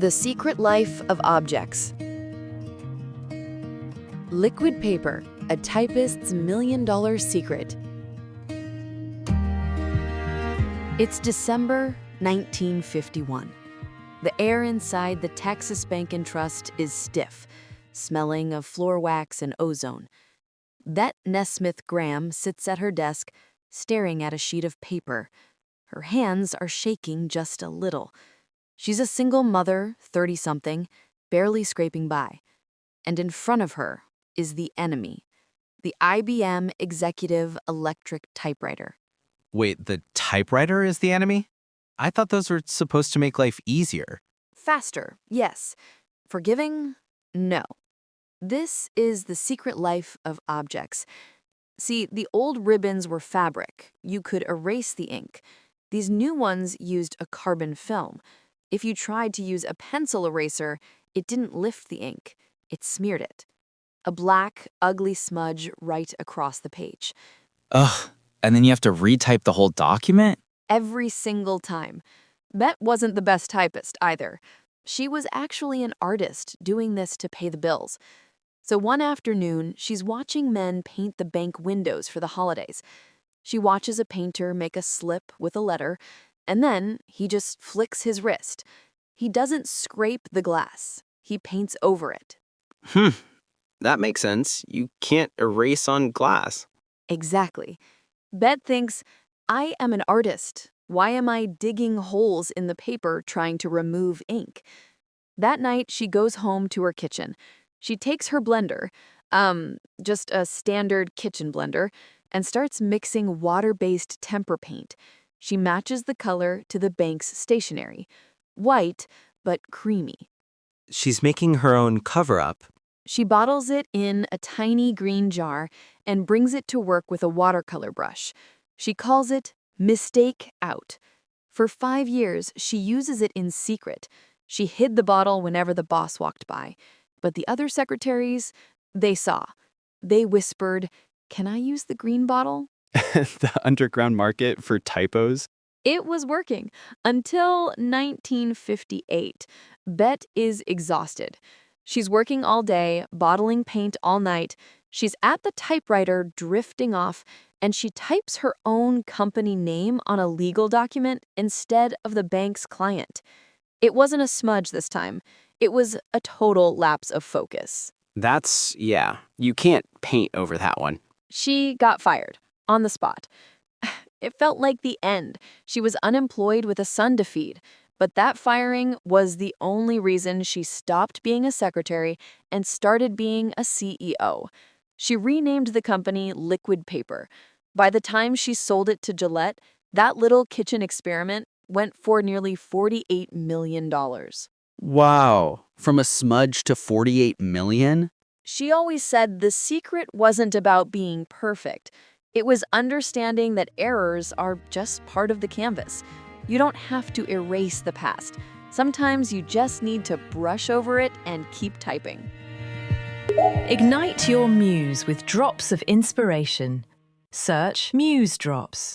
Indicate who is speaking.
Speaker 1: The Secret Life of Objects. Liquid paper, a typist's $1,000,000 secret. It's December 1951. The air inside the Texas Bank and Trust is stiff, smelling of floor wax and ozone. Bette Nesmith Graham sits at her desk, staring at a sheet of paper. Her hands are shaking just a little. She's a single mother, 30-something, barely scraping by. And in front of her is the enemy, the IBM Executive Electric Typewriter.
Speaker 2: Wait, the typewriter is the enemy? I thought those were supposed to make life easier.
Speaker 1: Faster, yes. Forgiving, no. This is the secret life of objects. See, the old ribbons were fabric. You could erase the ink. These new ones used a carbon film. If you tried to use a pencil eraser, it didn't lift the ink. It smeared it. A black, ugly smudge right across the page.
Speaker 3: Ugh, and then you have to retype the whole document?
Speaker 1: Every single time. Bette wasn't the best typist either. She was actually an artist doing this to pay the bills. So one afternoon, she's watching men paint the bank windows for the holidays. She watches a painter make a slip with a letter, and then he just flicks his wrist. He doesn't scrape the glass. He paints over it.
Speaker 4: That makes sense. You can't erase on glass.
Speaker 1: Exactly. Bette thinks, I am an artist. Why am I digging holes in the paper trying to remove ink? That night, she goes home to her kitchen. She takes her blender, just a standard kitchen blender, and starts mixing water-based tempera paint. She matches the color to the bank's stationery. White, but creamy.
Speaker 5: She's making her own cover-up.
Speaker 1: She bottles it in a tiny green jar and brings it to work with a watercolor brush. She calls it Mistake Out. For 5 years, she uses it in secret. She hid the bottle whenever the boss walked by. But the other secretaries, they saw. They whispered, "Can I use the green bottle?"
Speaker 6: The underground market for typos?
Speaker 1: It was working until 1958. Bette is exhausted. She's working all day, bottling paint all night. She's at the typewriter drifting off, and she types her own company name on a legal document instead of the bank's client. It wasn't a smudge this time. It was a total lapse of focus.
Speaker 4: Yeah, you can't paint over that one.
Speaker 1: She got fired on the spot. It felt like the end. She was unemployed with a son to feed. But that firing was the only reason she stopped being a secretary and started being a CEO. She renamed the company Liquid Paper. By the time she sold it to Gillette, that little kitchen experiment went for nearly $48 million.
Speaker 3: Wow, from a smudge to 48 million?
Speaker 1: She always said the secret wasn't about being perfect. It was understanding that errors are just part of the canvas. You don't have to erase the past. Sometimes you just need to brush over it and keep typing.
Speaker 7: Ignite your muse with drops of inspiration. Search Musedrops.